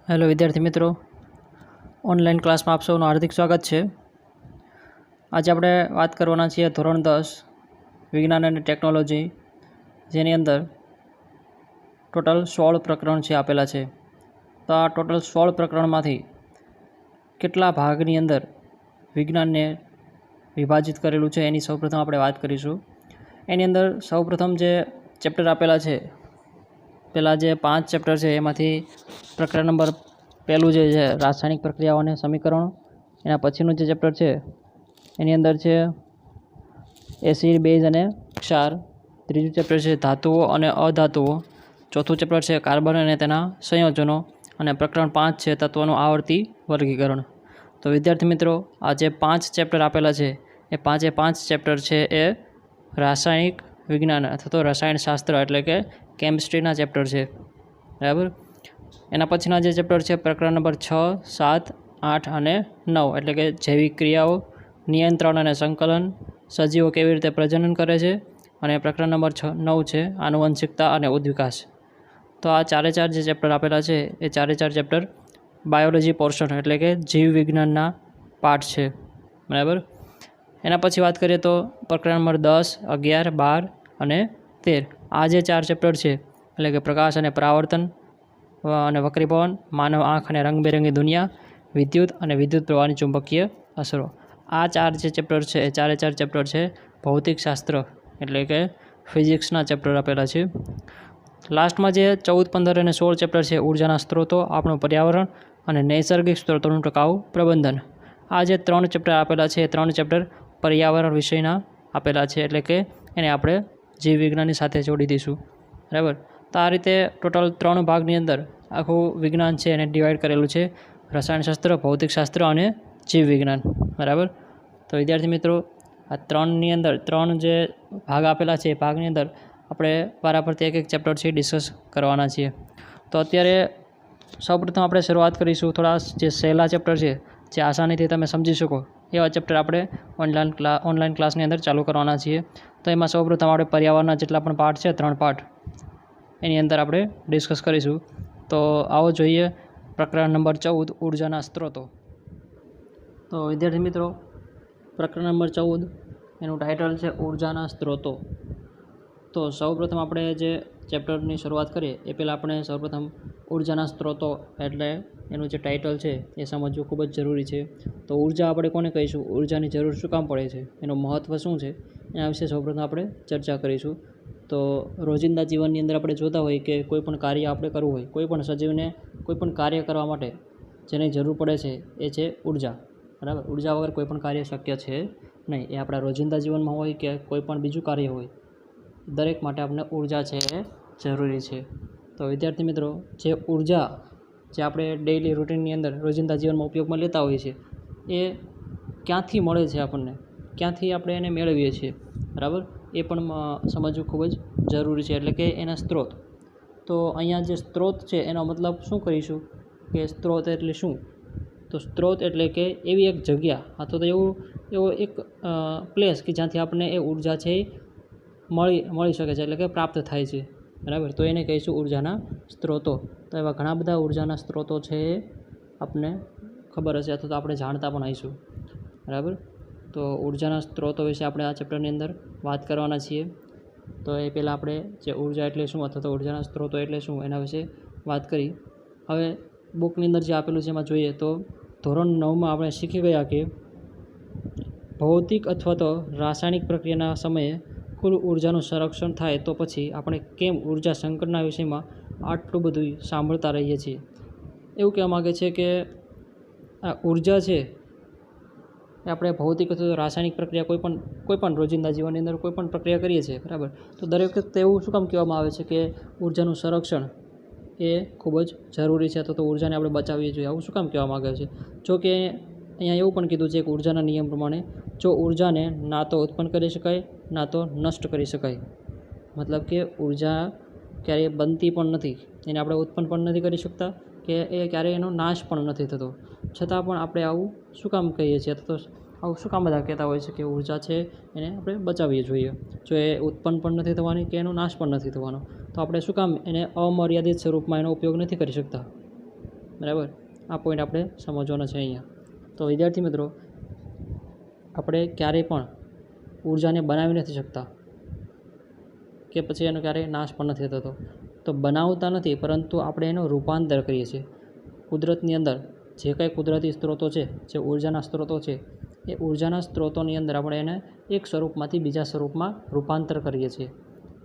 Hello વિદ્યાર્થી મિત્રો, online ક્લાસમાં આપ સૌનું હાર્દિક સ્વાગત છે. આજે આપણે વાત કરવાના છીએ ધોરણ 10 વિજ્ઞાન અને ટેકનોલોજી, જેની અંદર ટોટલ 16 પ્રકરણ છે આપેલા છે. તો આ ટોટલ 16 પ્રકરણમાંથી કેટલા ભાગની અંદર વિજ્ઞાનને વિભાજિત કરેલું છે એની સૌપ્રથમ આપણે વાત કરીશું. એની અંદર સૌપ્રથમ જે ચેપ્ટર આપેલા છે, પહેલાં જે 5 ચેપ્ટર છે એમાંથી પ્રકરણ નંબર પહેલું જે છે રાસાયણિક પ્રક્રિયાઓ અને સમીકરણો, એના પછીનું જે ચેપ્ટર છે એની અંદર છે એસિડ, બેઝ અને ક્ષાર. ત્રીજું ચેપ્ટર છે ધાતુઓ અને અધાતુઓ. ચોથું ચેપ્ટર છે કાર્બન અને તેના સંયોજનો. અને પ્રકરણ 5 છે તત્વોનું આવર્તી વર્ગીકરણ. તો વિદ્યાર્થી મિત્રો, આ જે 5 ચેપ્ટર આપેલા છે એ 5 ચેપ્ટર છે એ રાસાયણિક વિજ્ઞાન અથવા તો રસાયણશાસ્ત્ર એટલે કે કેમિસ્ટ્રીના ચેપ્ટર છે, બરાબર. એના પછીના જે ચેપ્ટર છે પ્રકરણ નંબર 6, 7, 8 અને 9 એટલે કે જૈવિક ક્રિયાઓ, નિયંત્રણ અને સંકલન, સજીવો કેવી રીતે પ્રજનન કરે છે, અને પ્રકરણ નંબર 9 છે આનુવંશિકતા અને ઉદ્વિકાસ. તો આ ચારે જે ચેપ્ટર આપેલા છે એ ચારે ચેપ્ટર બાયોલોજી પોર્શન એટલે કે જીવ વિજ્ઞાનના પાઠ છે, બરાબર. એના પછી વાત કરીએ તો પ્રકરણ નંબર 10, 11, 12 અને 13 આ જે 4 ચેપ્ટર છે એટલે કે પ્રકાશ અને પરાવર્તન અને વક્રીભવન, માનવ આંખ અને રંગબેરંગી દુનિયા, વિદ્યુત અને વિદ્યુત પ્રવાહની ચુંબકીય અસરો. આ 4 જે ચેપ્ટર છે એ ચારે ચેપ્ટર છે ભૌતિકશાસ્ત્ર એટલે કે ફિઝિક્સના ચેપ્ટર આપેલા છે. લાસ્ટમાં જે 14, 15 અને 16 ચેપ્ટર છે ઉર્જાના સ્ત્રોતો, આપણું પર્યાવરણ અને નૈસર્ગિક સ્ત્રોતોનું ટકાઉ પ્રબંધન. આ જે 3 ચેપ્ટર આપેલા છે એ 3 ચેપ્ટર પર્યાવરણ વિષયના આપેલા છે એટલે કે એને આપણે જીવ વિજ્ઞાનની સાથે જોડી દઈશું, બરાબર. તો આ રીતે ટોટલ 3 ભાગની અંદર આખું વિજ્ઞાન છે એને ડિવાઈડ કરેલું છે: રસાયણશાસ્ત્ર, ભૌતિકશાસ્ત્ર અને જીવ વિજ્ઞાન, બરાબર. તો વિદ્યાર્થી મિત્રો, આ 3ની અંદર 3 જે ભાગ આપેલા છે એ ભાગની અંદર આપણે વારાફરતી એક ચેપ્ટર છે ડિસ્કસ કરવાના છીએ. તો અત્યારે સૌપ્રથમ આપણે શરૂઆત કરીશું થોડા જે સહેલા ચેપ્ટર છે, જે આસાનીથી તમે સમજી શકો એવા ચેપ્ટર આપણે ઓનલાઈન ક્લાસની અંદર ચાલુ કરવાના છીએ. તો એમાં સૌપ્રથમ આપણે પર્યાવરણના જેટલા પણ પાર્ટ છે 3 પાર્ટ એની અંદર આપણે ડિસ્કસ કરીશું. તો આવો જોઈએ પ્રકરણ નંબર 14 ઉર્જાના સ્ત્રોતો. તો વિદ્યાર્થી મિત્રો, પ્રકરણ નંબર 14 એનું ટાઇટલ છે ઉર્જાના સ્ત્રોતો. તો સૌપ્રથમ આપણે જે ચેપ્ટરની શરૂઆત કરીએ એ પહેલાં આપણે સૌપ્રથમ ઉર્જાના સ્ત્રોતો એટલે એનું જે ટાઇટલ છે એ સમજવું ખૂબ જ જરૂરી છે. તો ઉર્જા આપણે કોને કહીશું, ઉર્જાની જરૂર શું કામ પડે છે, એનું મહત્ત્વ શું છે, એના વિશે સૌપ્રથમ આપણે ચર્ચા કરીશું. તો રોજિંદા જીવનની અંદર આપણે જોતા હોઈએ કે કોઈ પણ કાર્ય આપણે કરવું હોય, કોઈ પણ સજીવને કોઈ પણ કાર્ય કરવા માટે જેની જરૂર પડે છે એ છે ઉર્જા, બરાબર. ઉર્જા વગર કોઈ પણ કાર્ય શક્ય છે નહીં. એ આપણા રોજિંદા જીવનમાં હોય કે કોઈ પણ બીજું કાર્ય હોય, દરેક માટે આપણે ઉર્જા છે એ જરૂરી છે. તો વિદ્યાર્થી મિત્રો, જે ઉર્જા જે આપણે ડેઇલી રૂટિનની અંદર રોજિંદા જીવનમાં ઉપયોગમાં લેતા હોઈએ છીએ એ ક્યાંથી મળે છે આપણને, ક્યાંથી આપણે એને મેળવીએ છીએ, બરાબર, એ પણ સમજવું ખૂબ જ જરૂરી છે એટલે કે એના સ્ત્રોત. તો અહીંયા જે સ્ત્રોત છે એનો મતલબ શું કરીશું કે સ્ત્રોત એટલે શું? તો સ્ત્રોત એટલે કે એવી એક જગ્યા અથવા તો એવો એક પ્લેસ કે જ્યાંથી આપણને એ ઉર્જા છે એ મળી શકે છે એટલે કે પ્રાપ્ત થાય છે, બરાબર. તો એને કહીશું ઉર્જાના સ્ત્રોતો. તો એવા ઘણા બધા ઉર્જાના સ્ત્રોતો છે એ આપણને ખબર હશે અથવા તો આપણે જાણતા પણ હોઈશું, બરાબર. તો ઉર્જાના સ્ત્રોતો વિશે આપણે આ ચેપ્ટરની અંદર વાત કરવાના છીએ. તો એ પહેલાં આપણે જે ઉર્જા એટલે શું અથવા તો ઉર્જાના સ્ત્રોતો એટલે શું એના વિશે વાત કરી. હવે બુકની અંદર જે આપેલું છે એમાં જોઈએ તો ધોરણ 9માં આપણે શીખી ગયા કે ભૌતિક અથવા તો રાસાયણિક પ્રક્રિયાના સમયે કુલ ઉર્જાનું સંરક્ષણ થાય તો પછી આપણે કેમ ઉર્જા સંકટના વિષયમાં આટલું બધું સાંભળતા રહીએ છીએ. એવું કહેવા માગે છે કે આ ઉર્જા છે એ આપણે ભૌતિક અથવા તો રાસાયણિક પ્રક્રિયા કોઈ પણ રોજિંદા જીવનની અંદર કોઈ પણ પ્રક્રિયા કરીએ છીએ, બરાબર. તો દરેક વખતે એવું શું કામ કહેવામાં આવે છે કે ઉર્જાનું સંરક્ષણ એ ખૂબ જ જરૂરી છે અથવા તો ઉર્જાને આપણે બચાવવી જોઈએ, આવું શું કામ કહેવામાં આવે છે? જો કે અહીંયા એવું પણ કીધું છે કે ઉર્જાના નિયમ પ્રમાણે જો ઉર્જાને ના તો ઉત્પન્ન કરી શકાય ના તો નષ્ટ કરી શકાય. મતલબ કે ઉર્જા ક્યારેય બનતી પણ નથી, એને આપણે ઉત્પન્ન પણ નથી કરી શકતા કે એ ક્યારેય એનો નાશ પણ નથી થતો. છતાં પણ આપણે આવું શું કામ કહીએ છીએ અથવા તો આવું શું કામ બધા કહેતા હોય છે કે ઉર્જા છે એને આપણે બચાવવી જોઈએ. જો એ ઉત્પન્ન પણ નથી થવાની કે એનો નાશ પણ નથી થવાનો તો આપણે શું કામ એને અમર્યાદિત સ્વરૂપમાં એનો ઉપયોગ નથી કરી શકતા. બરાબર, આ પોઈન્ટ આપણે સમજવાનો છે અહીંયા. તો વિદ્યાર્થી મિત્રો, આપણે ક્યારેય પણ ઉર્જાને બનાવી નથી શકતા કે પછી એનો ક્યારેય નાશ પણ નથી થતો. તો બનાવતા નથી, પરંતુ આપણે એનું રૂપાંતર કરીએ છીએ. કુદરતની અંદર જે કંઈ કુદરતી સ્ત્રોતો છે, જે ઉર્જાના સ્ત્રોતો છે, એ ઉર્જાના સ્ત્રોતોની અંદર આપણે એને એક સ્વરૂપમાંથી બીજા સ્વરૂપમાં રૂપાંતર કરીએ છીએ.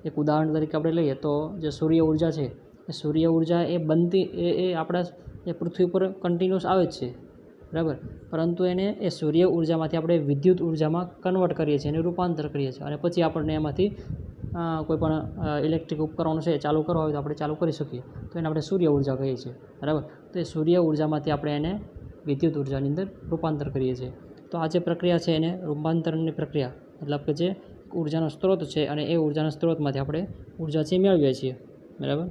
એક ઉદાહરણ તરીકે આપણે લઈએ તો જે સૂર્ય ઉર્જા છે, એ સૂર્ય ઉર્જા એ બનતી એ આપણા એ પૃથ્વી ઉપર કન્ટિન્યુઅસ આવે જ છે, બરાબર. પરંતુ એને એ સૂર્ય ઉર્જામાંથી આપણે વિદ્યુત ઉર્જામાં કન્વર્ટ કરીએ છીએ, એને રૂપાંતર કરીએ છીએ, અને પછી આપણને એમાંથી કોઈપણ ઇલેક્ટ્રિક ઉપકરણો છે ચાલુ કરવા હોય તો આપણે ચાલુ કરી શકીએ. તો એને આપણે સૂર્ય ઉર્જા કહીએ છીએ, બરાબર. તો એ સૂર્ય ઉર્જામાંથી આપણે એને વિદ્યુત ઉર્જાની અંદર રૂપાંતર કરીએ છીએ. તો આ જે પ્રક્રિયા છે એને રૂપાંતરણની પ્રક્રિયા, મતલબ કે જે ઉર્જાનો સ્ત્રોત છે અને એ ઉર્જાના સ્ત્રોતમાંથી આપણે ઉર્જા છે મેળવીએ છીએ, બરાબર.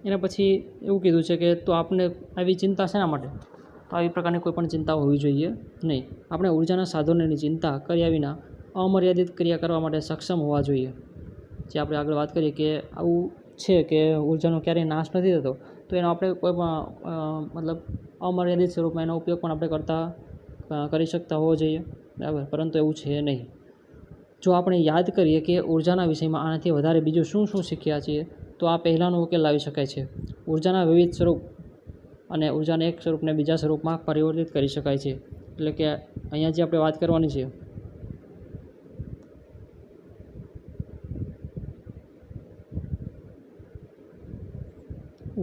એના પછી એવું કીધું છે કે તો આપણે આવી ચિંતા શેના માટે? તો આવી પ્રકારની કોઈ પણ ચિંતા હોવી જોઈએ નહીં. આપણે ઉર્જાના સાધનોની ચિંતા કર્યા વિના અમર્યાદિત ક્રિયા કરવા માટે સક્ષમ હોવા જોઈએ. જે આપણે આગળ વાત કરીએ કે આવું છે કે ઉર્જાનો ક્યારેય નાશ નથી થતો, તો એનો આપણે કોઈ પણ મતલબ અમર્યાદિત સ્વરૂપમાં એનો ઉપયોગ પણ આપણે કરી શકતા હોવો જોઈએ, બરાબર. પરંતુ એવું છે નહીં. જો આપણે યાદ કરીએ કે ઉર્જાના વિષયમાં આનાથી વધારે બીજું શું શું શીખ્યા છીએ, તો આ પહેલાંનો ઉકેલ લાવી શકાય છે. ઉર્જાના વિવિધ સ્વરૂપ અને ઉર્જાને એક સ્વરૂપને બીજા સ્વરૂપમાં પરિવર્તિત કરી શકાય છે. એટલે કે અહીંયા જે આપણે વાત કરવાની છે,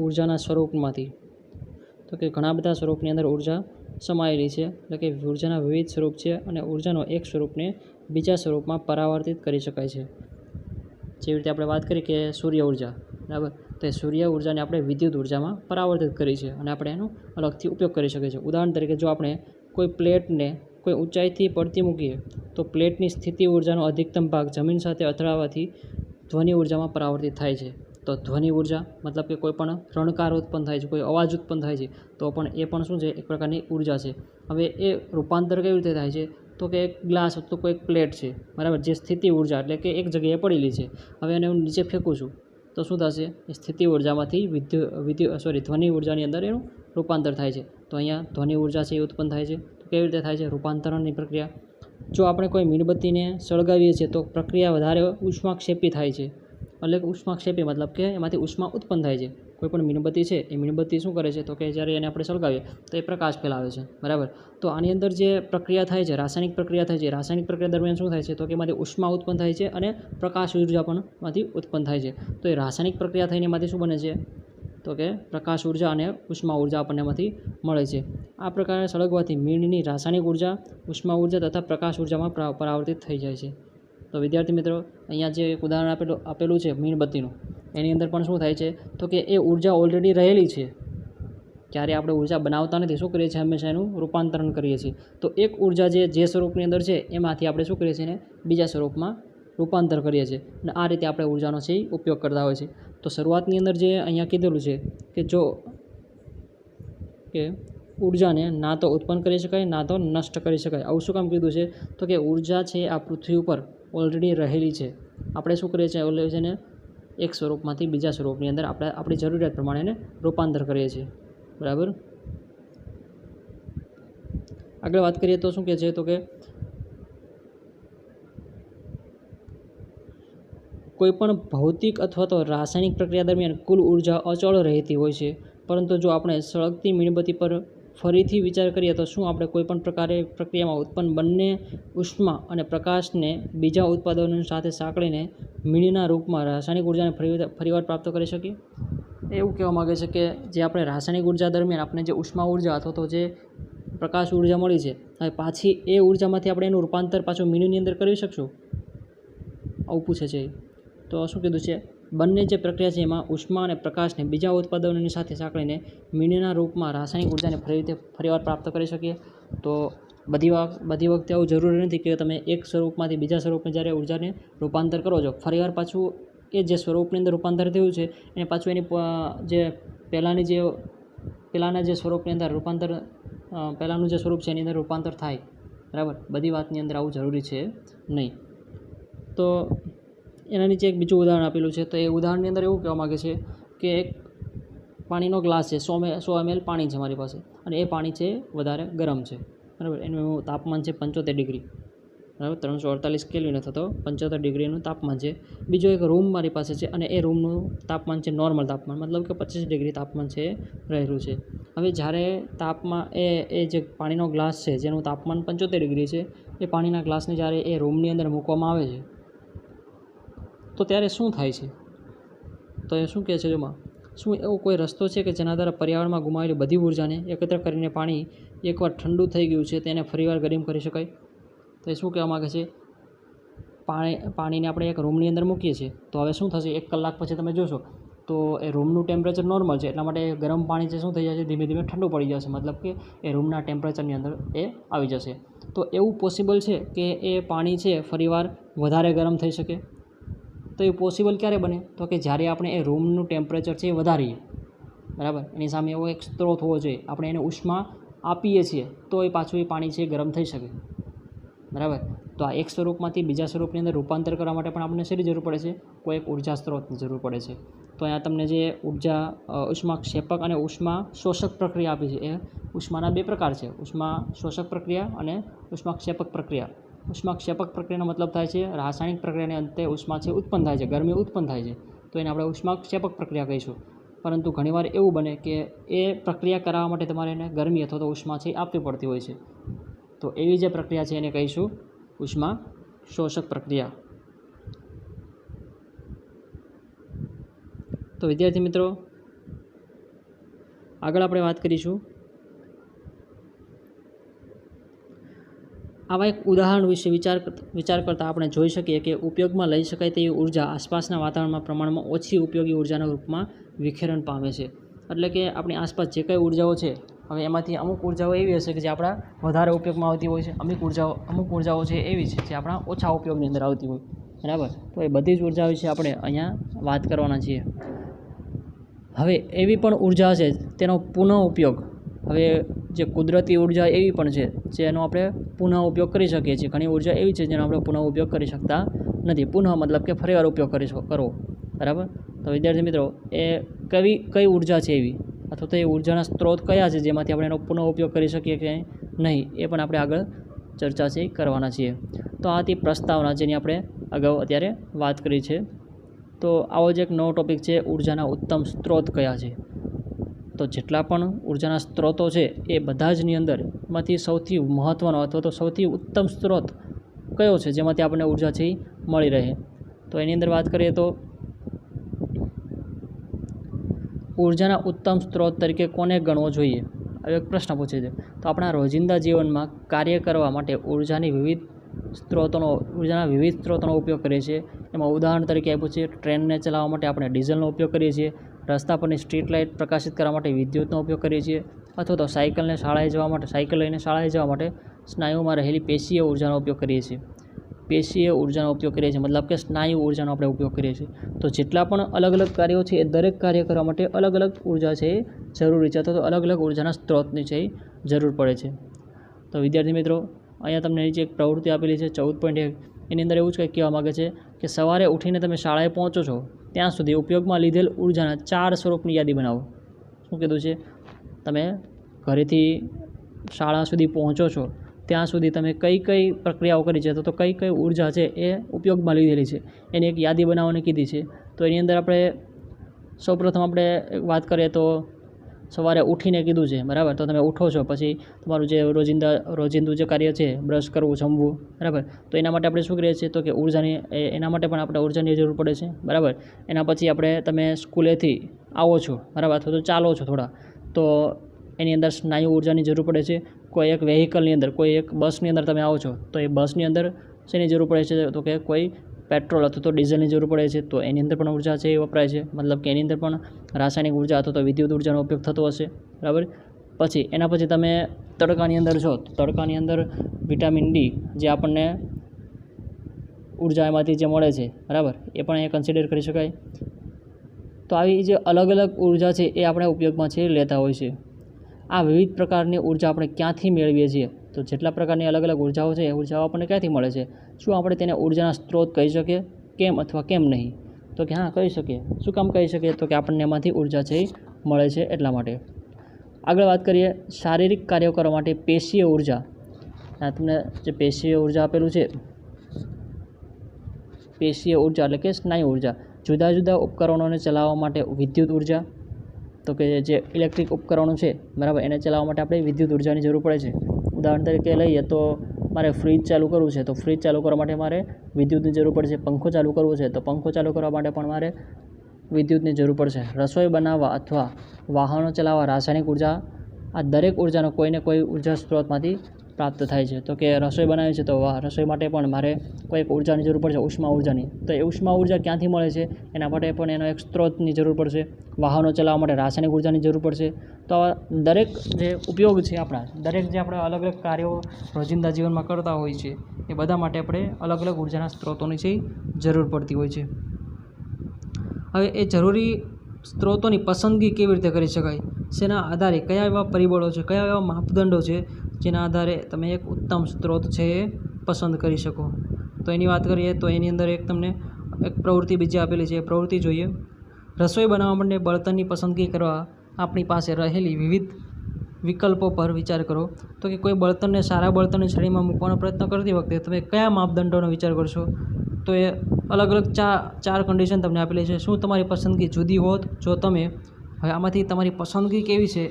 ઉર્જાના સ્વરૂપમાંથી, તો કે ઘણા બધા સ્વરૂપની અંદર ઉર્જા સમાયેલી છે. એટલે કે ઉર્જાના વિવિધ સ્વરૂપ છે અને ઉર્જાનો એક સ્વરૂપને બીજા સ્વરૂપમાં પરાવર્તિત કરી શકાય છે. જેવી રીતે આપણે વાત કરી કે સૂર્ય ઉર્જા, બરાબર. તો એ સૂર્ય ઉર્જાને આપણે વિદ્યુત ઉર્જામાં પરાવર્તિત કરી છે અને આપણે એનો અલગથી ઉપયોગ કરી શકીએ છીએ. ઉદાહરણ તરીકે જો આપણે કોઈ પ્લેટને કોઈ ઊંચાઈથી પડતી મૂકીએ તો પ્લેટની સ્થિતિ ઉર્જાનો અધિકતમ ભાગ જમીન સાથે અથડાવાથી ધ્વનિ ઉર્જામાં પરાવર્તિત થાય છે. તો ધ્વનિ ઉર્જા મતલબ કે કોઈ પણ રણકાર ઉત્પન્ન થાય છે, કોઈ અવાજ ઉત્પન્ન થાય છે, તો પણ એ પણ શું છે, એક પ્રકારની ઉર્જા છે. હવે એ રૂપાંતર કેવી રીતે થાય છે? તો કે એક ગ્લાસ અથવા કોઈ એક પ્લેટ છે, બરાબર, જે સ્થિતિ ઉર્જા એટલે કે એક જગ્યાએ પડેલી છે. હવે એને હું નીચે ફેંકું છું તો શું થશે? એ સ્થિતિ ઉર્જામાંથી ધ્વનિ ઉર્જાની અંદર એનું રૂપાંતર થાય છે. તો અહીંયા ધ્વનિ ઉર્જા છે એ ઉત્પન્ન થાય છે. તો કેવી રીતે થાય છે? રૂપાંતરણની પ્રક્રિયા. જો આપણે કોઈ મીણબત્તીને સળગાવીએ છીએ તો પ્રક્રિયા વધારે ઉષ્માક્ષેપી થાય છે. એટલે કે ઉષ્માક્ષેપી મતલબ કે એમાંથી ઉષ્મા ઉત્પન્ન થાય છે. કોઈ પણ મીણબત્તી છે, એ મીણબત્તી શું કરે છે? તો કે જ્યારે એને આપણે સળગાવીએ તો એ પ્રકાશ ફેલાવે છે, બરાબર. તો આની અંદર જે પ્રક્રિયા થાય છે, રાસાયણિક પ્રક્રિયા થાય છે, રાસાયણિક પ્રક્રિયા દરમિયાન શું થાય છે? તો કે એમાંથી ઉષ્મા ઉત્પન્ન થાય છે અને પ્રકાશ ઉર્જા પણ એમાંથી ઉત્પન્ન થાય છે. તો એ રાસાયણિક પ્રક્રિયા થઈને એમાંથી શું બને છે? તો કે પ્રકાશ ઉર્જા અને ઉષ્મા ઉર્જા આપણને એમાંથી મળે છે. આ પ્રકારે સળગવાથી મીણની રાસાયણિક ઉર્જા, ઉષ્મા ઉર્જા તથા પ્રકાશ ઉર્જામાં પરાવર્તિત થઈ જાય છે. તો વિદ્યાર્થી મિત્રો, અહીંયા જે એક ઉદાહરણ આપેલું છે મીણબત્તીનું, એની અંદર પણ શું થાય છે? તો કે એ ઉર્જા ઓલરેડી રહેલી છે. જ્યારે આપણે ઉર્જા બનાવતા નથી, શું કરીએ છીએ? હંમેશા એનું રૂપાંતરણ કરીએ છીએ. તો એક ઉર્જા જે સ્વરૂપની અંદર છે એમાંથી આપણે શું કરીએ છીએ? એને બીજા સ્વરૂપમાં રૂપાંતર કરીએ છીએ અને આ રીતે આપણે ઉર્જાનો છે ઉપયોગ કરતા હોય છે. તો શરૂઆતની અંદર જે અહીંયા કીધેલું છે કે જો કે ઉર્જાને ના તો ઉત્પન્ન કરી શકાય, ના તો નષ્ટ કરી શકાય. આવું શું કામ કીધું છે? તો કે ઉર્જા છે આ પૃથ્વી ઉપર ઓલરેડી રહેલી છે. આપણે શું કરીએ છીએ? ઓલરેડી એને એક સ્વરૂપમાંથી બીજા સ્વરૂપની અંદર આપણે આપણી જરૂરિયાત પ્રમાણે એને રૂપાંતર કરીએ છીએ, બરાબર. આગળ વાત કરીએ તો શું કહે છે? તો કે કોઈપણ ભૌતિક અથવા તો રાસાયણિક પ્રક્રિયા દરમિયાન કુલ ઉર્જા અચળ રહેતી હોય છે. પરંતુ જો આપણે સળગતી મીણબત્તી પર ફરીથી વિચાર કરીએ તો શું આપણે કોઈપણ પ્રક્રિયામાં ઉત્પન્ન બંને ઉષ્મા અને પ્રકાશને બીજા ઉત્પાદનો સાથે સાંકળીને મીણના રૂપમાં રાસાયણિક ઉર્જાને ફરીવાર પ્રાપ્ત કરી શકીએ? એવું કહેવા માગે છે કે જે આપણે રાસાયણિક ઉર્જા દરમિયાન આપણે જે ઉષ્મા ઉર્જા અથવા તો જે પ્રકાશ ઉર્જા મળી છે, હવે પાછી એ ઉર્જામાંથી આપણે એનું રૂપાંતર પાછું મીણની અંદર કરી શકશું? આવું પૂછે છે. તો શું કીધું છે? બંને જે પ્રક્રિયા છે એમાં ઉષ્મા અને પ્રકાશને બીજા ઉત્પાદનોની સાથે સાંકળીને મીણના રૂપમાં રાસાયણિક ઉર્જાને ફરીવાર પ્રાપ્ત કરી શકીએ. તો બધી વખતે આવું જરૂરી નથી કે તમે એક સ્વરૂપમાંથી બીજા સ્વરૂપમાં જ્યારે ઉર્જાને રૂપાંતર કરો છો, ફરીવાર પાછું એ જે સ્વરૂપની અંદર રૂપાંતર થયું છે એને પાછું એની જે પહેલાંના જે સ્વરૂપની અંદર પહેલાંનું જે સ્વરૂપ છે એની અંદર રૂપાંતર થાય, બરાબર. બધી વાતની અંદર આવું જરૂરી છે નહીં. તો એના નીચે એક બીજું ઉદાહરણ આપેલું છે. તો એ ઉદાહરણની અંદર એવું કહેવા માગે છે કે એક પાણીનો ગ્લાસ છે, 100 ml પાણી છે મારી પાસે, અને એ પાણી છે વધારે ગરમ છે, બરાબર. એનું તાપમાન છે 75 ડિગ્રી, બરાબર. 348 કેલ્વિન થતો 75 ડિગ્રીનું તાપમાન છે. બીજો એક રૂમ મારી પાસે છે, અને એ રૂમનું તાપમાન છે નોર્મલ તાપમાન, મતલબ કે 25 ડિગ્રી તાપમાન છે રહેલું છે. હવે જ્યારે તાપમાન એ જે પાણીનો ગ્લાસ છે જેનું તાપમાન 75 ડિગ્રી છે, એ પાણીના ગ્લાસને જ્યારે એ રૂમની અંદર મૂકવામાં આવે છે, તો ત્યારે શું થાય છે? તો એ શું કહે છે, જોમાં શું એવો કોઈ રસ્તો છે કે જેના દ્વારા પર્યાવરણમાં ગુમાવેલી બધી ઉર્જાને એકત્ર કરીને પાણી એકવાર ઠંડુ થઈ ગયું છે તેને ફરીવાર ગરમ કરી શકાય? તો એ શું કહેવા માગે છે, પાણીને આપણે એક રૂમની અંદર મૂકીએ છીએ, તો હવે શું થશે, 1 કલાક પછી તમે જોશો તો એ રૂમનું ટેમ્પરેચર નોર્મલ છે, એટલા માટે ગરમ પાણી છે શું થઈ જશે, ધીમે ધીમે ઠંડુ પડી જશે, મતલબ કે એ રૂમના ટેમ્પરેચરની અંદર એ આવી જશે. તો એવું પોસિબલ છે કે એ પાણી છે ફરીવાર વધારે ગરમ થઈ શકે? તો એ પોસિબલ ક્યારે બને, તો કે જ્યારે આપણે એ રૂમનું ટેમ્પરેચર છે એ વધારીએ, બરાબર. એની સામે એવો એક સ્ત્રોત હોવો જોઈએ, આપણે એને ઉષ્મા આપીએ છીએ તો એ પાછું એ પાણી છે ગરમ થઈ શકે, બરાબર. તો આ એક સ્વરૂપમાંથી બીજા સ્વરૂપની અંદર રૂપાંતર કરવા માટે પણ આપણને શેની જરૂર પડે છે, કોઈ એક ઉર્જા સ્ત્રોતની જરૂર પડે છે. તો અહીંયા તમને જે ઉર્જા ઉષ્માક્ષેપક અને ઉષ્મા શોષક પ્રક્રિયા આપી છે, એ ઉષ્માના 2 પ્રકાર છે, ઉષ્મા શોષક પ્રક્રિયા અને ઉષ્માક્ષેપક પ્રક્રિયા. ઉષ્માક્ષેપક પ્રક્રિયાનો મતલબ થાય છે રાસાયણિક પ્રક્રિયાને અંતે ઉષ્મા છે ઉત્પન્ન થાય છે, ગરમી ઉત્પન્ન થાય છે, તો એને આપણે ઉષ્માક્ષેપક પ્રક્રિયા કહીશું. પરંતુ ઘણીવાર એવું બને કે એ પ્રક્રિયા કરાવવા માટે તમારે એને ગરમી અથવા તો ઉષ્મા છે આપવી પડતી હોય છે, તો એવી જે પ્રક્રિયા છે એને કહીશું ઉષ્મા શોષક પ્રક્રિયા. તો વિદ્યાર્થી મિત્રો, આગળ આપણે વાત કરીશું આવા એક ઉદાહરણ વિશે વિચાર કરતાં આપણે જોઈ શકીએ કે ઉપયોગમાં લઈ શકાય તેવી ઉર્જા આસપાસના વાતાવરણમાં પ્રમાણમાં ઓછી ઉપયોગી ઉર્જાના રૂપમાં વિખેરણ પામે છે. એટલે કે આપણી આસપાસ જે કંઈ ઉર્જાઓ છે, હવે એમાંથી અમુક ઉર્જાઓ એવી હશે કે જે આપણા વધારે ઉપયોગમાં આવતી હોય છે, અમુક ઉર્જાઓ છે એવી છે જે આપણા ઓછા ઉપયોગની અંદર આવતી હોય, બરાબર. તો એ બધી જ ઉર્જા વિશે આપણે અહીંયા વાત કરવાના છીએ. હવે એવી પણ ઉર્જા છે તેનો પુનઃ ઉપયોગ, હવે જે કુદરતી ઉર્જા એવી પણ છે જેનો આપણે પુનઃ ઉપયોગ કરી શકીએ છીએ, ઘણી ઉર્જા એવી છે જેનો આપણે પુનઃ ઉપયોગ કરી શકતા નથી. પુનઃ મતલબ કે ફરીવાર ઉપયોગ કરવો, બરાબર. તો વિદ્યાર્થી મિત્રો, એ કઈ ઉર્જા છે એવી, અથવા તો એ ઉર્જાના સ્ત્રોત કયા છે જેમાંથી આપણે એનો પુનઃ ઉપયોગ કરી શકીએ કે નહીં, એ પણ આપણે આગળ ચર્ચા છે કરવાના છીએ. તો આ તે પ્રસ્તાવના જેની આપણે અગાઉ અત્યારે વાત કરી છે. તો આવો જ એક નવો ટૉપિક છે, ઉર્જાના ઉત્તમ સ્ત્રોત કયા છે. તો જેટલા પણ ઉર્જાના સ્ત્રોતો છે એ બધા જની અંદર એમાંથી સૌથી મહત્ત્વનો અથવા તો સૌથી ઉત્તમ સ્ત્રોત કયો છે જેમાંથી આપણને ઉર્જા છે એ મળી રહે. તો એની અંદર વાત કરીએ તો ઉર્જાના ઉત્તમ સ્ત્રોત તરીકે કોને ગણવો જોઈએ, હવે એક પ્રશ્ન પૂછે છે. તો આપણા રોજિંદા જીવનમાં કાર્ય કરવા માટે ઉર્જાના વિવિધ સ્ત્રોતોનો ઉપયોગ કરીએ છીએ. એમાં ઉદાહરણ તરીકે આપ્યું છે, ટ્રેનને ચલાવવા માટે આપણે ડીઝલનો ઉપયોગ કરીએ છીએ, રસ્તા પરની સ્ટ્રીટ લાઇટ પ્રકાશિત કરવા માટે વિદ્યુતનો ઉપયોગ કરીએ છીએ, અથવા તો સાયકલ લઈને શાળાએ જવા માટે સ્નાયુમાં રહેલી પેશીય ઉર્જાનો ઉપયોગ કરીએ છીએ. મતલબ કે સ્નાયુ ઉર્જાનો આપણે ઉપયોગ કરીએ છીએ. તો જેટલા પણ અલગ અલગ કાર્યો છે એ દરેક કાર્ય કરવા માટે અલગ અલગ ઉર્જા છે એ જરૂરી છે, અથવા તો અલગ અલગ ઉર્જાના સ્ત્રોતની છે એ જરૂર પડે છે. તો વિદ્યાર્થી મિત્રો, અહીંયા તમને નીચે એક પ્રવૃત્તિ આપેલી છે 14.1, એની અંદર એવું જ કંઈક કહેવા માગે છે કે સવારે ઉઠીને તમે શાળાએ પહોંચો છો ત્યાં સુધી ઉપયોગમાં લીધેલ ઉર્જાના 4 સ્વરૂપની યાદી બનાવો. શું કીધું છે, તમે ઘરેથી શાળા સુધી પહોંચો છો ત્યાં સુધી તમે કઈ પ્રક્રિયાઓ કરી છે, તો કઈ ઉર્જા છે એ ઉપયોગમાં લીધેલી છે એની એક યાદી બનાવવાની કીધી છે. તો એની અંદર આપણે સૌપ્રથમ આપણે વાત કરીએ તો સવારે ઉઠીને કીધું છે, બરાબર. તો તમે ઉઠો છો, પછી તમારું જે રોજિંદુ જે કાર્ય છે, બ્રશ કરવું, જમવું, બરાબર. તો એના માટે આપણે શું કરીએ છીએ, તો કે એના માટે પણ આપણે ઉર્જાની જરૂર પડે છે, બરાબર. એના પછી તમે સ્કૂલેથી આવો છો, બરાબર, અથવા તો ચાલો છો થોડા, તો એની અંદર સ્નાયુ ઉર્જાની જરૂર પડે છે. કોઈ એક વ્હીકલની અંદર, કોઈ એક બસની અંદર તમે આવો છો, તો એ બસની અંદર શેની જરૂર પડે છે, તો કે કોઈ પેટ્રોલ અથવા તો ડીઝલની જરૂર પડે છે. તો એની અંદર પણ ઉર્જા છે એ વપરાય છે, મતલબ કે એની અંદર પણ રાસાયણિક ઉર્જા અથવા તો વિદ્યુત ઉર્જાનો ઉપયોગ થતો હશે, બરાબર. એના પછી તમે તડકાની અંદર છો, તો તડકાની અંદર વિટામિન ડી જે આપણને ઉર્જા એમાંથી જે મળે છે, બરાબર, એ પણ એ કન્સિડર કરી શકાય. તો આવી જે અલગ અલગ ઉર્જા છે એ આપણે ઉપયોગમાં છે લેતા હોય છે. આ વિવિધ પ્રકારની ઉર્જા આપણે ક્યાંથી મેળવીએ છીએ, તો જેટલા પ્રકારની અલગ અલગ ઉર્જાઓ છે એ ઉર્જાઓ આપણને ક્યાંથી મળે છે, શું આપણે તેને ઉર્જાના સ્ત્રોત કહી શકીએ, કેમ અથવા કેમ નહીં? તો કે હા, કહી શકીએ. શું કામ કહી શકીએ, તો કે આપણને એમાંથી ઉર્જા છે એ મળે છે એટલા માટે. આગળ વાત કરીએ શારીરિક કાર્યો કરવા માટે પેશીય ઉર્જા. તમને જે પેશીય ઉર્જા આપેલું છે, પેશીય ઉર્જા એટલે કે સ્નાયુ ઉર્જા. જુદા જુદા ઉપકરણોને ચલાવવા માટે વિદ્યુત ઉર્જા, તો કે જે ઇલેક્ટ્રિક ઉપકરણો છે બરાબર, એને ચલાવવા માટે આપણે વિદ્યુત ઉર્જાની જરૂર પડે છે. ઉદાહરણ તરીકે લઈએ તો મારે ફ્રીજ ચાલુ કરવું છે, તો ફ્રીજ ચાલુ કરવા માટે મારે વિદ્યુતની જરૂર પડશે. પંખો ચાલુ કરવો છે તો પંખો ચાલુ કરવા માટે પણ મારે વિદ્યુતની જરૂર પડશે. રસોઈ બનાવવા અથવા વાહનો ચલાવવા રાસાયણિક ઉર્જા. આ દરેક ઉર્જાનો કોઈને કોઈ ઉર્જા સ્ત્રોતમાંથી પ્રાપ્ત થાય છે. તો કે રસોઈ બનાવી છે તો રસોઈ માટે પણ મારે કોઈક ઉર્જાની જરૂર પડશે, ઉષ્મા ઉર્જાની. તો એ ઉષ્મા ઉર્જા ક્યાંથી મળે છે એના માટે પણ એનો એક સ્ત્રોતની જરૂર પડશે. વાહનો ચલાવવા માટે રાસાયણિક ઉર્જાની જરૂર પડશે. તો આવા દરેક જે ઉપયોગ છે આપણા, દરેક જે આપણે અલગ અલગ કાર્યો રોજિંદા જીવનમાં કરતા હોઈએ છીએ એ બધા માટે આપણે અલગ અલગ ઉર્જાના સ્ત્રોતોની છે જરૂર પડતી હોય છે. હવે એ જરૂરી સ્ત્રોતોની પસંદગી કેવી રીતે કરી શકાય, શેના આધારે, કયા એવા પરિબળો છે, કયા એવા માપદંડો છે જેના આધારે તમે એક ઉત્તમ સ્ત્રોત છે એ પસંદ કરી શકો. તો એની વાત કરીએ તો એની અંદર એક તમને એક પ્રવૃત્તિ બીજી આપેલી છે, એ પ્રવૃત્તિ જોઈએ. રસોઈ બનાવવા માટે બળતણની પસંદગી કરવા આપણી પાસે રહેલી વિવિધ વિકલ્પો પર વિચાર કરો. તો કે કોઈ બળતણને સારા બળતણની શ્રેણીમાં મૂકવાનો પ્રયત્ન કરતી વખતે તમે કયા માપદંડોનો વિચાર કરશો. તો એ અલગ અલગ ચાર કન્ડિશન તમને આપેલી છે. શું તમારી પસંદગી જુદી હોત જો તમે, હવે આમાંથી તમારી પસંદગી કેવી છે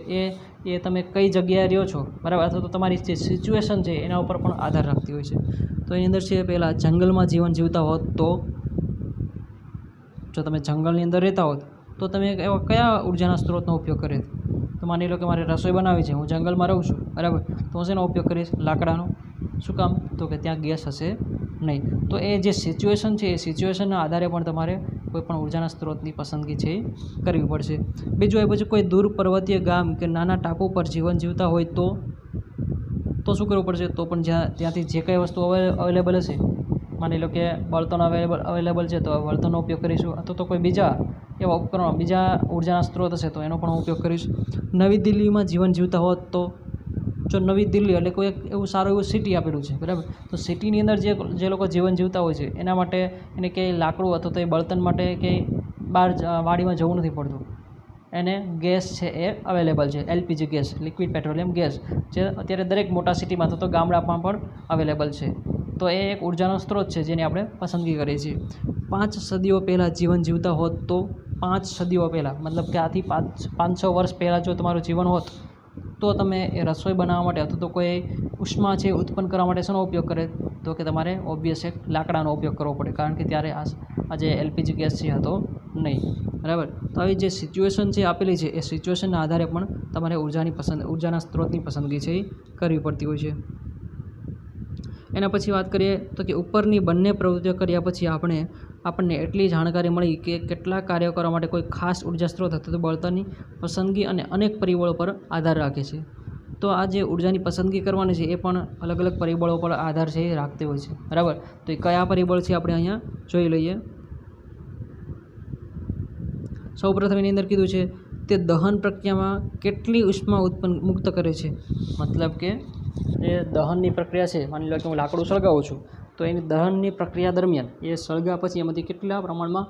એ તમે કઈ જગ્યાએ રહ્યો છો બરાબર, અથવા તો તમારી જે સિચ્યુએશન છે એના ઉપર પણ આધાર રાખતી હોય છે. તો એની અંદર છે પહેલાં જંગલમાં જીવન જીવતા હોત તો, જો તમે જંગલની અંદર રહેતા હોત તો તમે એવા કયા ઉર્જાના સ્ત્રોતનો ઉપયોગ કરે. તો માની લો કે મારે રસોઈ બનાવવી છે, હું જંગલમાં રહું છું બરાબર, તો હું શેનો ઉપયોગ કરીશ, લાકડાનો. શું કામ, તો કે ત્યાં ગેસ હશે નહીં. તો એ જે સિચ્યુએશન છે એ સિચ્યુએશનના આધારે પણ તમારે કોઈપણ ઉર્જાના સ્ત્રોતની પસંદગી છે એ કરવી પડશે. બીજું એ પછી કોઈ દૂર પર્વતીય ગામ કે નાના ટાપુ પર જીવન જીવતા હોય તો શું કરવું પડશે. તો પણ ત્યાંથી જે કંઈ વસ્તુ અવેલેબલ હશે, માની લો કે બળતણ અવેલેબલ છે તો બળતણનો ઉપયોગ કરીશું, અથવા તો કોઈ બીજા એવા ઉપકરણો, બીજા ઉર્જાના સ્ત્રોત હશે તો એનો પણ ઉપયોગ કરીશ. નવી દિલ્હીમાં જીવન જીવતા હોત તો, જો નવી દિલ્હી એટલે કોઈ એક એવું સારું એવું સિટી આપેલું છે બરાબર, તો સિટીની અંદર જે લોકો જીવન જીવતા હોય છે એના માટે એને ક્યાંય લાકડું અથવા તો એ બળતણ માટે ક્યાંય બહાર વાડીમાં જવું નથી પડતું. એને ગેસ છે એ અવેલેબલ છે, LPG gas, liquid petroleum gas, જે અત્યારે દરેક મોટા સિટીમાં અથવા તો ગામડામાં પણ અવેલેબલ છે. તો એ એક ઉર્જાનો સ્ત્રોત છે જેની આપણે પસંદગી કરીએ છીએ. 5 સદીઓ પહેલાં જીવન જીવતા હોત તો, 5 સદીઓ પહેલાં મતલબ કે આથી 500 વર્ષ પહેલાં જો તમારું જીવન હોત તો તમે એ રસોઈ બનાવવા માટે અથવા તો કોઈ ઉષ્મા છે ઉત્પન્ન કરવા માટે શેનો ઉપયોગ કરે, તો કે તમારે ઓબ્વિયસ એક લાકડાનો ઉપયોગ કરવો પડે, કારણ કે ત્યારે આ જે એલપીજી ગેસ છે હતો નહીં બરાબર. તો આવી જે સિચ્યુએશન છે આપેલી છે એ સિચ્યુએશનના આધારે પણ તમારે ઉર્જાના સ્ત્રોતની પસંદગી છે એ કરવી પડતી હોય છે. એના પછી વાત કરીએ તો કે ઉપરની બંને પ્રવૃત્તિઓ કર્યા પછી આપણને એટલી જાણકારી મળી કે કેટલા કાર્યો કરવા માટે કોઈ ખાસ ઉર્જા સ્ત્રોત અથવા તો બળતણની પસંદગી અને અનેક પરિબળો પર આધાર રાખે છે. તો આ જે ઉર્જાની પસંદગી કરવાની છે એ પણ અલગ અલગ પરિબળો પર આધાર છે એ રાખતી હોય છે બરાબર. તો એ કયા પરિબળ છે આપણે અહીંયા જોઈ લઈએ. સૌપ્રથમ એની અંદર કીધું છે તે દહન પ્રક્રિયામાં કેટલી ઉષ્મા મુક્ત કરે છે. મતલબ કે એ દહનની પ્રક્રિયા છે, માની લો કે હું લાકડું સળગાવું છું તો એની દહનની પ્રક્રિયા દરમિયાન એ સળગા પછી એમાંથી કેટલા પ્રમાણમાં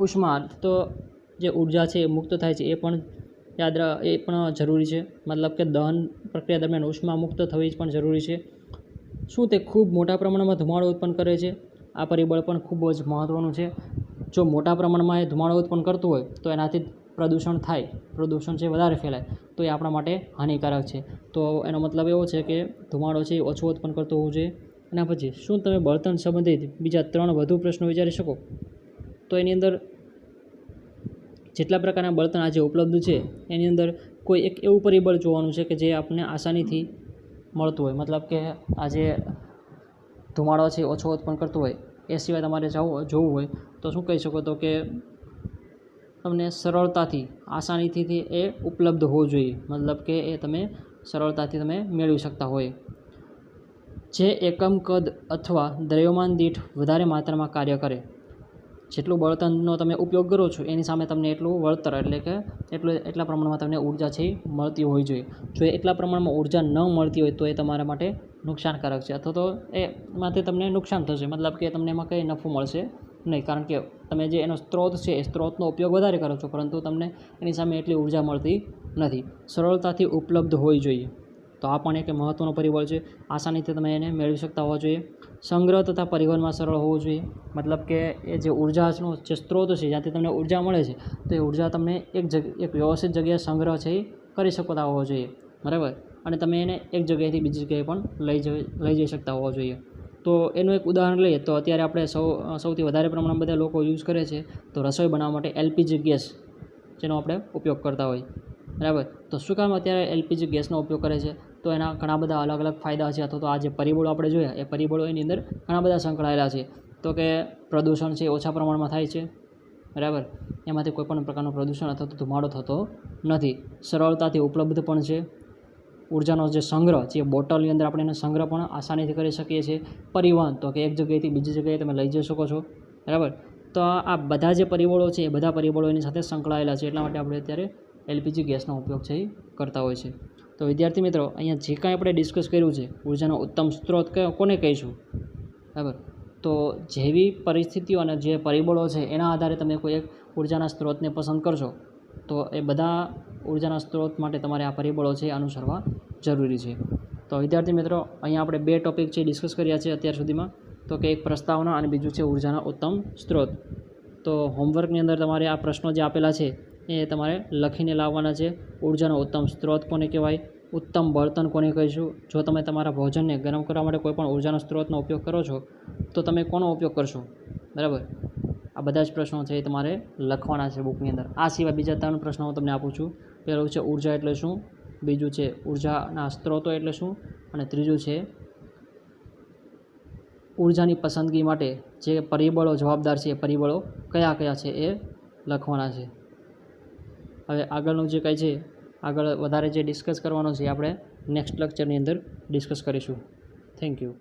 ઉષ્મા, તો જે ઉર્જા છે એ મુક્ત થાય છે એ પણ એ પણ જરૂરી છે. મતલબ કે દહન પ્રક્રિયા દરમિયાન ઉષ્મા મુક્ત થવી પણ જરૂરી છે. શું તે ખૂબ મોટા પ્રમાણમાં ધુમાડો ઉત્પન્ન કરે છે, આ પરિબળ પણ ખૂબ જ મહત્ત્વનું છે. જો મોટા પ્રમાણમાં એ ધુમાડો ઉત્પન્ન કરતું હોય તો એનાથી પ્રદૂષણ છે વધારે ફેલાય તો એ આપણા માટે હાનિકારક છે. તો એનો મતલબ એવો છે કે ધુમાડો છે એ ઓછો ઉત્પન્ન કરતો હોવું જોઈએ. એના પછી શું તમે બળતણ સંબંધિત બીજા 3 વધુ પ્રશ્નો વિચારી શકો. તો એની અંદર જેટલા પ્રકારના બળતણ આજે ઉપલબ્ધ છે એની અંદર કોઈ એક એવું પરિબળ જોવાનું છે કે જે આપણને આસાનીથી મળતું હોય, મતલબ કે આજે ધુમાડો છે ઓછો ઉત્પન્ન કરતું હોય એ સિવાય તમારે જોવું હોય તો શું કહી શકો, તો કે તમને સરળતાથી આસાનીથી એ ઉપલબ્ધ હોવું જોઈએ. મતલબ કે એ તમે સરળતાથી મેળવી શકતા હોય. જે એકમ કદ અથવા દ્રવ્યમાન દીઠ વધારે માત્રામાં કાર્ય કરે, જેટલું બળતણનો તમે ઉપયોગ કરો છો એની સામે તમને એટલું વળતર એટલે કે એટલા પ્રમાણમાં તમને ઉર્જા છે મળતી હોવી જોઈએ. જો એટલા પ્રમાણમાં ઉર્જા ન મળતી હોય તો એ તમારા માટે નુકસાનકારક છે, અથવા તો એમાંથી તમને નુકસાન થશે, મતલબ કે તમને એમાં કંઈ નફો મળશે નહીં, કારણ કે તમે જે એનો સ્ત્રોત છે એ સ્ત્રોતનો ઉપયોગ વધારે કરો છો, પરંતુ તમને એની સામે એટલી ઉર્જા મળતી નથી. સરળતાથી ઉપલબ્ધ હોવી જોઈએ, તો આ પણ એક મહત્ત્વનો પરિબળ છે. આસાનીથી તમે એને મેળવી શકતા હોવા જોઈએ. સંગ્રહ તથા પરિવહનમાં સરળ હોવું જોઈએ, મતલબ કે એ જે ઉર્જાનો જે સ્ત્રોત છે જ્યાંથી તમને ઉર્જા મળે છે, તો એ ઉર્જા તમને એક વ્યવસ્થિત જગ્યાએ સંગ્રહ છે એ કરી શકતા હોવો જોઈએ, બરાબર. અને તમે એને એક જગ્યાએથી બીજી જગ્યાએ પણ લઈ જઈ શકતા હોવા જોઈએ. તો એનું એક ઉદાહરણ લઈએ તો અત્યારે આપણે સૌથી વધારે પ્રમાણમાં બધા લોકો યુઝ કરે છે તો રસોઈ બનાવવા માટે એલપીજી ગેસ, જેનો આપણે ઉપયોગ કરતા હોય, બરાબર. તો શું કામ અત્યારે એલપીજી ગેસનો ઉપયોગ કરે છે? તો એના ઘણા બધા અલગ અલગ ફાયદા છે, અથવા તો આ જે પરિબળો આપણે જોયા એ પરિબળો એની અંદર ઘણા બધા સંકળાયેલા છે. તો કે પ્રદૂષણ છે ઓછા પ્રમાણમાં થાય છે, બરાબર. એમાંથી કોઈપણ પ્રકારનું પ્રદૂષણ અથવા તો ધુમાડો થતો નથી. સરળતાથી ઉપલબ્ધ પણ છે. ઉર્જાનો જે સંગ્રહ છે એ બોટલની અંદર આપણે એનો સંગ્રહ પણ આસાનીથી કરી શકીએ છીએ. પરિવહન, તો કે એક જગ્યાએથી બીજી જગ્યાએ તમે લઈ જઈ શકો છો, બરાબર. તો આ બધા જે પરિબળો છે એ બધા પરિબળો એની સાથે સંકળાયેલા છે, એટલા માટે આપણે અત્યારે એલપીજી ગેસનો ઉપયોગ છે એ કરતા હોય છે. તો વિદ્યાર્થી મિત્રો, અહીંયા જે કાંઈ આપણે ડિસ્કસ કર્યું છે, ઉર્જાનો ઉત્તમ સ્ત્રોત કોને કહીશું, બરાબર. તો જેવી પરિસ્થિતિઓ અને જે પરિબળો છે એના આધારે તમે કોઈ એક ઉર્જાના સ્ત્રોતને પસંદ કરશો, તો એ બધા ઉર્જાના સ્ત્રોત માટે તમારે આ પરિબળો છે અનુસરવા જરૂરી છે. તો વિદ્યાર્થી મિત્રો, અહીંયા આપણે 2 ટૉપિક છે ડિસ્કસ કર્યા છે અત્યાર સુધીમાં. તો કે એક પ્રસ્તાવના અને બીજું છે ઉર્જાના ઉત્તમ સ્ત્રોત. તો હોમવર્કની અંદર તમારે આ પ્રશ્નો જે આપેલા છે એ તમારે લખીને લાવવાના છે. ઉર્જાનો ઉત્તમ સ્ત્રોત કોને કહેવાય, ઉત્તમ બળતણ કોને કહીશું, જો તમે તમારા ભોજનને ગરમ કરવા માટે કોઈપણ ઉર્જાના સ્ત્રોતનો ઉપયોગ કરો છો તો તમે કોનો ઉપયોગ કરશો, બરાબર. આ બધા જ પ્રશ્નો છે એ તમારે લખવાના છે બુકની અંદર. આ સિવાય બીજા 3 પ્રશ્નો હું તમને આપું છું. પહેલું છે ઉર્જા એટલે શું, બીજું છે ઉર્જાના સ્ત્રોતો એટલે શું, અને ત્રીજું છે ઉર્જાની પસંદગી માટે જે પરિબળો જવાબદાર છે એ પરિબળો કયા કયા છે એ લખવાના છે. હવે આગળનું જે કંઈ છે, આગળ વધારે જે ડિસ્કસ કરવાનું છે આપણે નેક્સ્ટ લેક્ચરની અંદર ડિસ્કસ કરીશું. Thank you.